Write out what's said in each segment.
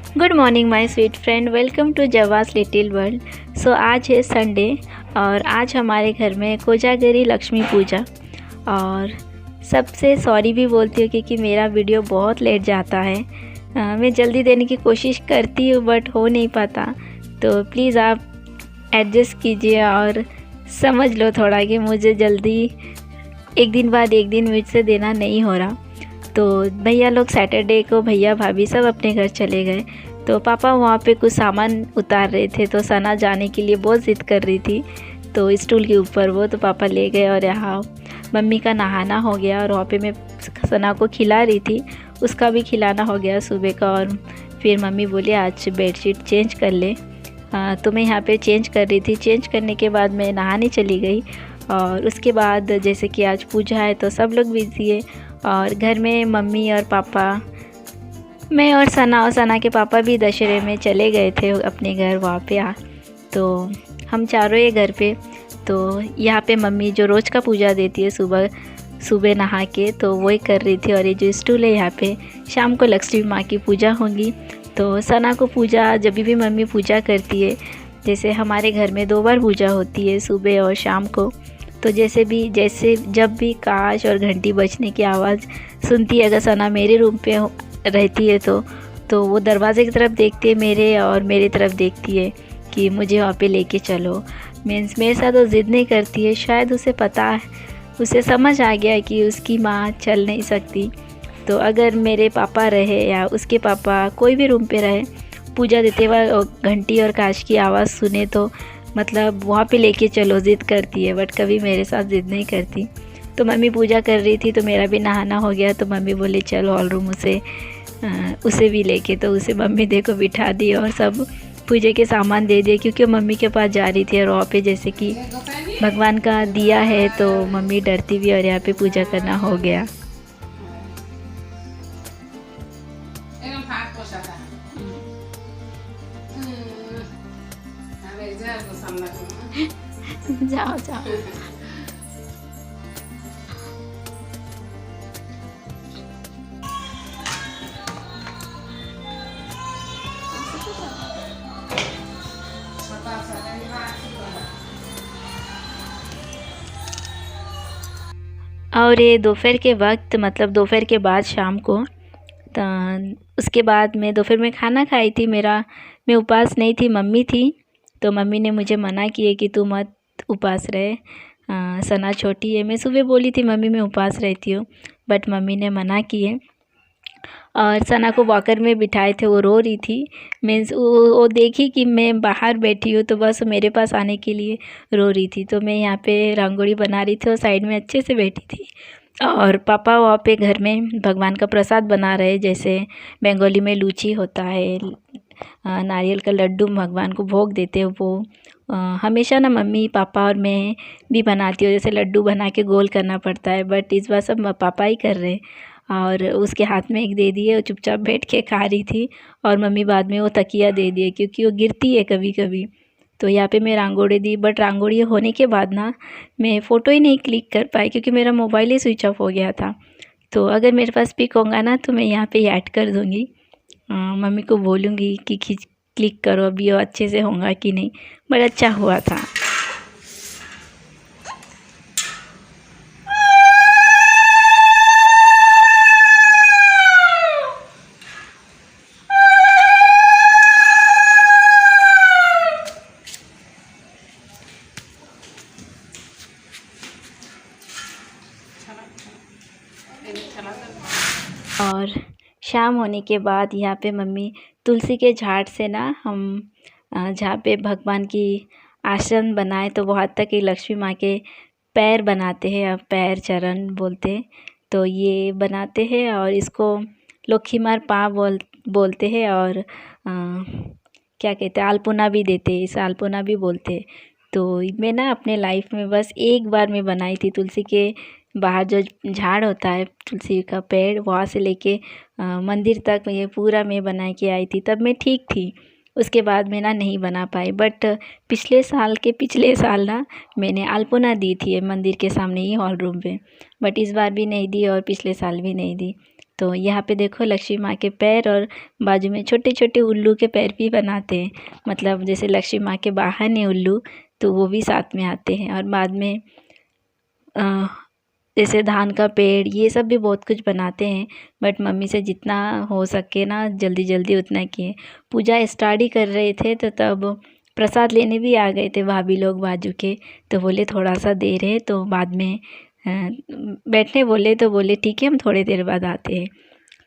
Good morning my sweet friend, welcome to Jawas little world. So आज है Sunday और आज हमारे घर में कोजागरी लक्ष्मी पूजा। और सबसे सॉरी भी बोलती हूँ क्योंकि मेरा वीडियो बहुत लेट जाता है। मैं जल्दी देने की कोशिश करती हूँ बट हो नहीं पाता, तो प्लीज़ आप एडजस्ट कीजिए और समझ लो थोड़ा कि मुझे जल्दी एक दिन बाद एक दिन मुझसे देना नहीं हो रहा। तो भैया लोग सैटरडे को भैया भाभी सब अपने घर चले गए, तो पापा वहाँ पे कुछ सामान उतार रहे थे, तो सना जाने के लिए बहुत ज़िद कर रही थी तो स्टूल के ऊपर वो, तो पापा ले गए। और यहाँ मम्मी का नहाना हो गया और वहाँ पे मैं सना को खिला रही थी, उसका भी खिलाना हो गया सुबह का। और फिर मम्मी बोली आज बेडशीट चेंज कर ले, तो मैं यहाँ पे चेंज कर रही थी। चेंज करने के बाद मैं नहाने चली गई और उसके बाद जैसे कि आज पूजा है तो सब लोग बिजी है और घर में मम्मी और पापा, मैं और सना के पापा भी दशहरे में चले गए थे अपने घर वहाँ पे तो हम चारों ही घर पे। तो यहाँ पे मम्मी जो रोज़ का पूजा देती है सुबह सुबह नहा के, तो वही कर रही थी। और ये जो स्टूल है यहाँ पे शाम को लक्ष्मी माँ की पूजा होगी। तो सना को पूजा जब भी मम्मी पूजा करती है, जैसे हमारे घर में 2 बार पूजा होती है, सुबह और शाम को। तो जैसे जब भी काश और घंटी बजने की आवाज़ सुनती है, अगर सना मेरे रूम पे रहती है तो वो दरवाज़े की तरफ देखती है मेरे, और मेरी तरफ देखती है कि मुझे वहाँ पे लेके चलो। मीन्स मेरे साथ वो ज़िद नहीं करती है, शायद उसे पता है, उसे समझ आ गया कि उसकी माँ चल नहीं सकती। तो अगर मेरे पापा रहे या उसके पापा कोई भी रूम पे रहे, पूजा देते वक्त घंटी और काश की आवाज़ सुने तो मतलब वहाँ पे लेके चलो ज़िद करती है, बट कभी मेरे साथ ज़िद नहीं करती। तो मम्मी पूजा कर रही थी तो मेरा भी नहाना हो गया, तो मम्मी बोली चलो हॉल रूम उसे भी लेके, तो उसे मम्मी देखो बिठा दी और सब पूजे के सामान दे दिए, क्योंकि मम्मी के पास जा रही थी। और वहाँ पे जैसे कि भगवान का दिया है तो मम्मी डरती भी, और यहाँ पे पूजा करना हो गया। जाओ जाओ। और ये दोपहर के वक्त, मतलब दोपहर के बाद शाम को, तो उसके बाद मैं दोपहर में खाना खाई थी। मैं उपवास नहीं थी, मम्मी थी। तो मम्मी ने मुझे मना किए कि तू मत उपवास रहे, सना छोटी है। मैं सुबह बोली थी मम्मी मैं उपवास रहती हूँ, बट मम्मी ने मना किए। और सना को वॉकर में बिठाए थे, वो रो रही थी। मीन्स वो देखी कि मैं बाहर बैठी हूँ तो बस मेरे पास आने के लिए रो रही थी। तो मैं यहाँ पे रंगोली बना रही थी और साइड में अच्छे से बैठी थी। और पापा वहाँ पे घर में भगवान का प्रसाद बना रहे, जैसे बंगाली में लूची होता है, नारियल का लड्डू भगवान को भोग देते हैं वो। हमेशा ना मम्मी पापा और मैं भी बनाती हूँ, जैसे लड्डू बना के गोल करना पड़ता है, बट इस बार सब पापा ही कर रहे। और उसके हाथ में एक दे दिए, वो चुपचाप बैठ के खा रही थी। और मम्मी बाद में वो तकिया दे दिए क्योंकि वो गिरती है कभी कभी। तो यहाँ पे मैं रंगोली दी, बट रंगोली होने के बाद ना मैं फ़ोटो ही नहीं क्लिक कर पाई क्योंकि मेरा मोबाइल ही स्विच ऑफ हो गया था। तो अगर मेरे पास पिक होगा ना तो मैं यहाँ पे ऐड कर दूँगी। मम्मी को बोलूँगी कि क्लिक करो अभी, वो अच्छे से होगा कि नहीं, बड़ा अच्छा हुआ था। और शाम होने के बाद यहाँ पे मम्मी तुलसी के झाड़ से ना हम जहाँ पे भगवान की आसन बनाए, तो वहाँ तक ही लक्ष्मी माँ के पैर बनाते हैं, अब पैर चरण बोलते हैं, तो ये बनाते हैं। और इसको लोखीमार पाँव बोलते हैं। और क्या कहते हैं, अल्पना भी देते हैं, इसे अल्पना भी बोलते हैं। तो मैं ना अपने लाइफ में बस एक बार मैं बनाई थी तुलसी के बाहर जो झाड़ होता है, तुलसी का पेड़, वहाँ से लेके मंदिर तक ये पूरा मैं बना के आई थी, तब मैं ठीक थी। उसके बाद मैं ना नहीं बना पाई, बट पिछले साल ना मैंने अल्पना दी थी मंदिर के सामने ही हॉल रूम पे, बट इस बार भी नहीं दी और पिछले साल भी नहीं दी। तो यहाँ पे देखो लक्ष्मी माँ के पैर और बाजू में छोटे छोटे उल्लू के पैर भी बनाते हैं, मतलब जैसे लक्ष्मी माँ के वाहन है उल्लू, तो वो भी साथ में आते हैं। और बाद में जैसे धान का पेड़, ये सब भी बहुत कुछ बनाते हैं, बट मम्मी से जितना हो सके ना जल्दी जल्दी उतना किए। पूजा स्टार्ट ही कर रहे थे तो तब प्रसाद लेने भी आ गए थे भाभी लोग बाजू के, तो बोले थोड़ा सा दे रहे, तो बाद में बैठने बोले, तो बोले ठीक है हम थोड़ी देर बाद आते हैं।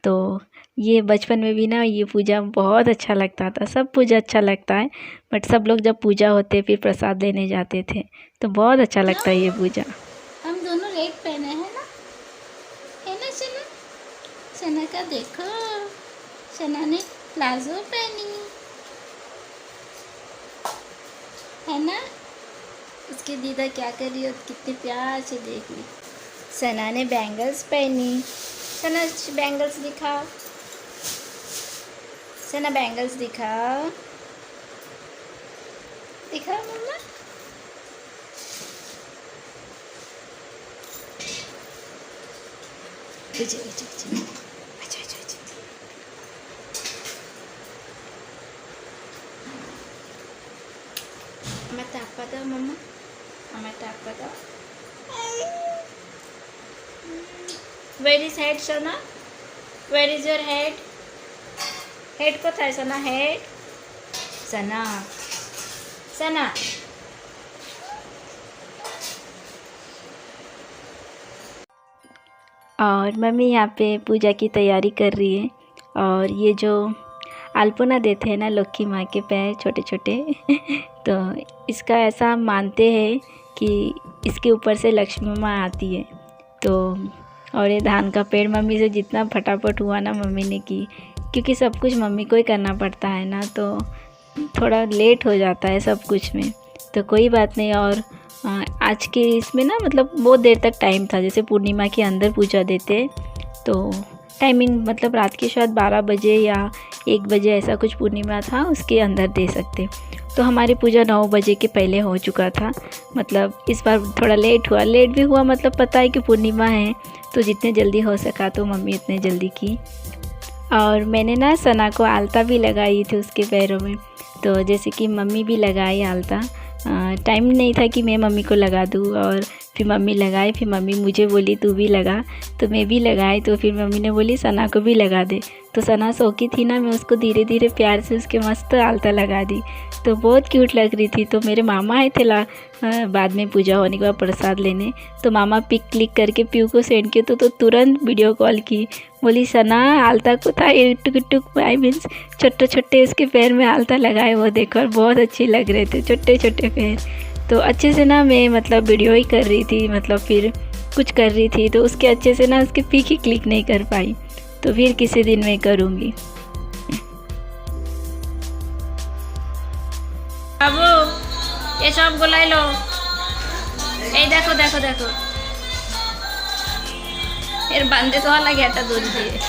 तो ये बचपन में भी ना ये पूजा बहुत अच्छा लगता था, सब पूजा अच्छा लगता है, बट सब लोग जब पूजा होते फिर प्रसाद लेने जाते थे तो बहुत अच्छा लगता है ये पूजा। हम दोनों रेड पहने हैं ना, है ना सना? सना का देखो, सना ने प्लाजो पहनी है ना। उसकी दीदा क्या कर रही हो, कितने प्यार से देख ली। सना ने बैंगल्स पहनी, सना बैंगल्स दिखाओ, सना बैंगल्स दिखाओ, दिखाओ मम्मा। अच्छा अच्छा अच्छा अच्छा अच्छा अच्छा। मैं टापा दो मम्मा, मैं टापा दो। Where is head Sana? Where is your head? Head को था सना, हेड सना, सना। और मम्मी यहाँ पे पूजा की तैयारी कर रही है। और ये जो अल्पना देते हैं ना लक्ष्मी माँ के पैर छोटे छोटे तो इसका ऐसा मानते हैं कि इसके ऊपर से लक्ष्मी माँ आती है। तो और ये धान का पेड़ मम्मी से जितना फटाफट हुआ ना मम्मी ने की, क्योंकि सब कुछ मम्मी को ही करना पड़ता है ना, तो थोड़ा लेट हो जाता है सब कुछ में, तो कोई बात नहीं। और आज के इसमें ना मतलब बहुत देर तक टाइम था, जैसे पूर्णिमा के अंदर पूजा देते तो टाइमिंग मतलब रात के शायद 12 बजे या 1 बजे ऐसा कुछ पूर्णिमा था, उसके अंदर दे सकते। तो हमारी पूजा 9 बजे के पहले हो चुका था, मतलब इस बार थोड़ा लेट हुआ, लेट भी हुआ मतलब पता है कि पूर्णिमा है, तो जितने जल्दी हो सका तो मम्मी इतने जल्दी की। और मैंने ना सना को आलता भी लगाई थी उसके पैरों में, तो जैसे कि मम्मी भी लगाई आलता, टाइम नहीं था कि मैं मम्मी को लगा दूँ, और फिर मम्मी लगाई, फिर मम्मी मुझे बोली तू भी लगा, तो मैं भी लगाई, तो फिर मम्मी ने बोली सना को भी लगा दे। तो सना सो की थी ना, मैं उसको धीरे धीरे प्यार से उसके मस्त आलता लगा दी, तो बहुत क्यूट लग रही थी। तो मेरे मामा आए थे बाद में पूजा होने के बाद प्रसाद लेने, तो मामा पिक क्लिक करके पीयू को सेंड किया, तो तुरंत वीडियो कॉल की, बोली सना आलता को था टुक टुक, आई मीन्स छोटे छोटे उसके पैर में आलता लगाए, वो देखो और बहुत अच्छी लग रहे थे छोटे छोटे पैर। तो अच्छे से ना मैं मतलब वीडियो ही कर रही थी, मतलब फिर कुछ कर रही थी, तो उसके अच्छे से ना उसके पिक ही क्लिक नहीं कर पाई, तो फिर किसी दिन मैं करूँगी। बाबू ये सब गोलाई लो, এই দেখো দেখো দেখো এর বান্ধে তো লাগে একটা দড়ি দিয়ে।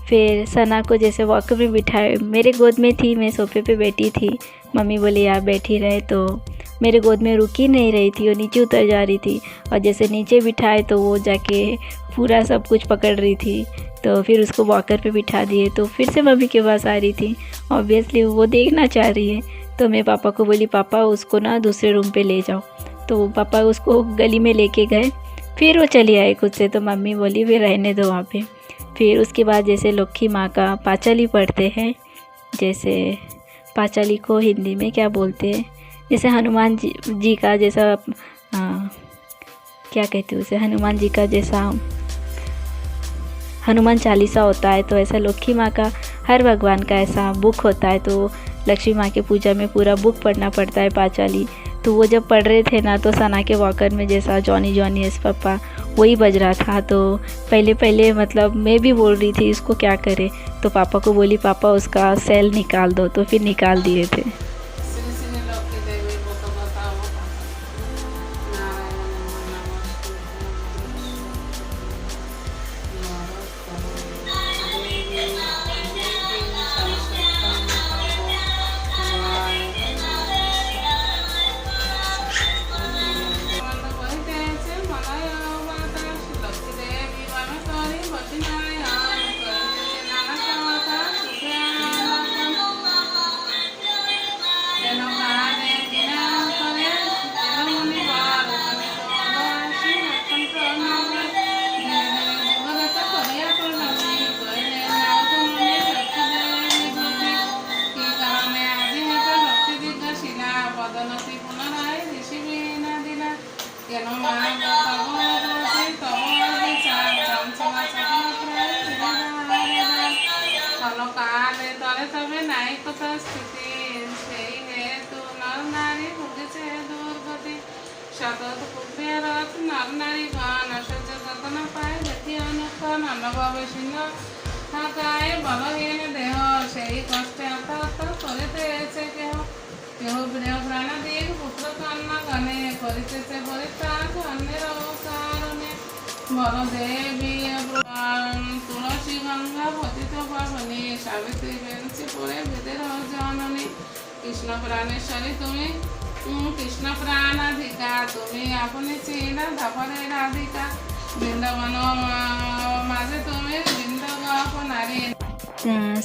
फिर सना को जैसे वॉकर में बिठाए, मेरे गोद में थी, मैं सोफे पे बैठी थी, मम्मी बोली आप बैठी रहे, तो मेरे गोद में रुक ही नहीं रही थी, वो नीचे उतर जा रही थी, और जैसे नीचे बिठाए तो वो जाके पूरा सब कुछ पकड़ रही थी, तो फिर उसको वॉकर पे बिठा दिए, तो फिर से मम्मी के पास आ रही थी, ऑब्वियसली वो देखना चाह रही है। तो मैं पापा को बोली पापा उसको ना दूसरे रूम पे ले जाओ, तो पापा उसको गली में लेके गए, फिर वो चली आई खुद से, तो मम्मी बोली फिर रहने दो वहाँ पे। फिर उसके बाद जैसे लक्ष्मी माँ का पांचाली पढ़ते हैं, जैसे पांचाली को हिंदी में क्या बोलते हैं, जैसे हनुमान जी का जैसा क्या कहते हैं उसे, हनुमान जी का जैसा हनुमान चालीसा होता है, तो ऐसा लक्ष्मी माँ का हर भगवान का ऐसा बुक होता है, तो लक्ष्मी माँ के पूजा में पूरा बुक पढ़ना पड़ता है पांचाली। तो वो जब पढ़ रहे थे ना, तो सना के वॉकर में जैसा जॉनी जॉनी एस पापा वही बज रहा था। तो पहले मतलब मैं भी बोल रही थी इसको क्या करे, तो पापा को बोली पापा उसका सेल निकाल दो, तो फिर निकाल दिए थे। তুলসী গঙ্গা পতিত পাবনে সাবিত্রী বেঞ্চি পড়ে বেদের জননী কৃষ্ণ প্রাণেশ্বরী তুমি কৃষ্ণ প্রাণাধিকা তুমি আপনি চেনা ধাপরে রাধিকা বৃন্দাবন মাঝে তুমি বৃন্দাবন নারী।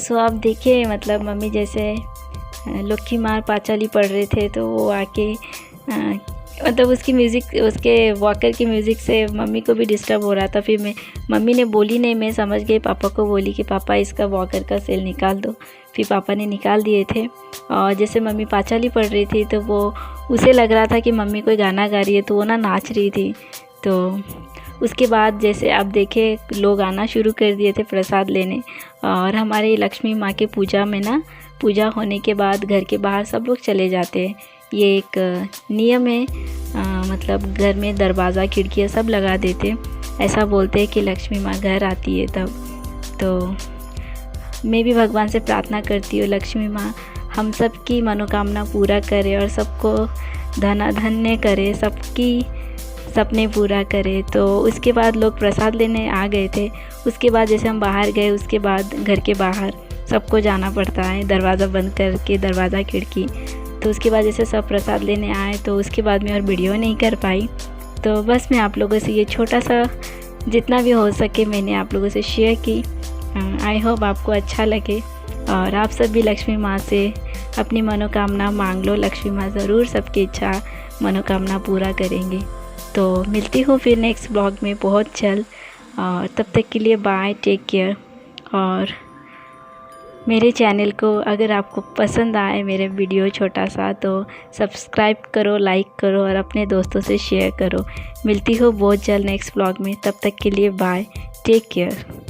सो आप देखिए मतलब मम्मी जैसे लक्ष्मी माँ पांचाली पढ़ रहे थे, तो वो आके मतलब उसकी म्यूज़िक, उसके वॉकर की म्यूज़िक से मम्मी को भी डिस्टर्ब हो रहा था। फिर मम्मी ने बोली नहीं, मैं समझ गई, पापा को बोली कि पापा इसका वॉकर का सेल निकाल दो। फिर पापा ने निकाल दिए थे। और जैसे मम्मी पांचाली पढ़ रही थी, तो वो उसे लग रहा था कि मम्मी कोई गाना गा रही है, तो वो ना नाच रही थी। तो उसके बाद जैसे आप देखे लोग आना शुरू कर दिए थे प्रसाद लेने। और हमारे लक्ष्मी माँ के पूजा में ना, पूजा होने के बाद घर के बाहर सब लोग चले जाते हैं। ये एक नियम है, मतलब घर में दरवाज़ा खिड़कियाँ सब लगा देते, ऐसा बोलते हैं कि लक्ष्मी माँ घर आती है तब। तो मैं भी भगवान से प्रार्थना करती हूँ, लक्ष्मी माँ हम सब की मनोकामना पूरा करे और सबको धनाधन्य करे, सबकी सपने पूरा करे। तो उसके बाद लोग प्रसाद लेने आ गए थे। उसके बाद जैसे हम बाहर गए, उसके बाद घर के बाहर सबको जाना पड़ता है दरवाज़ा बंद करके, दरवाज़ा खिड़की। तो उसके बाद जैसे सब प्रसाद लेने आए, तो उसके बाद मैं और वीडियो नहीं कर पाई। तो बस मैं आप लोगों से ये छोटा सा जितना भी हो सके मैंने आप लोगों से शेयर की। आई होप आपको अच्छा लगे और आप सब भी लक्ष्मी माँ से अपनी मनोकामना मांग लो। लक्ष्मी माँ ज़रूर सबकी इच्छा मनोकामना पूरा करेंगे। तो मिलती हूँ फिर नेक्स्ट ब्लॉग में बहुत जल्द, और तब तक के लिए बाय, टेक केयर। और मेरे चैनल को अगर आपको पसंद आए मेरे वीडियो छोटा सा, तो सब्सक्राइब करो, लाइक करो और अपने दोस्तों से शेयर करो। मिलती हूँ बहुत जल्द नेक्स्ट ब्लॉग में, तब तक के लिए बाय, टेक केयर।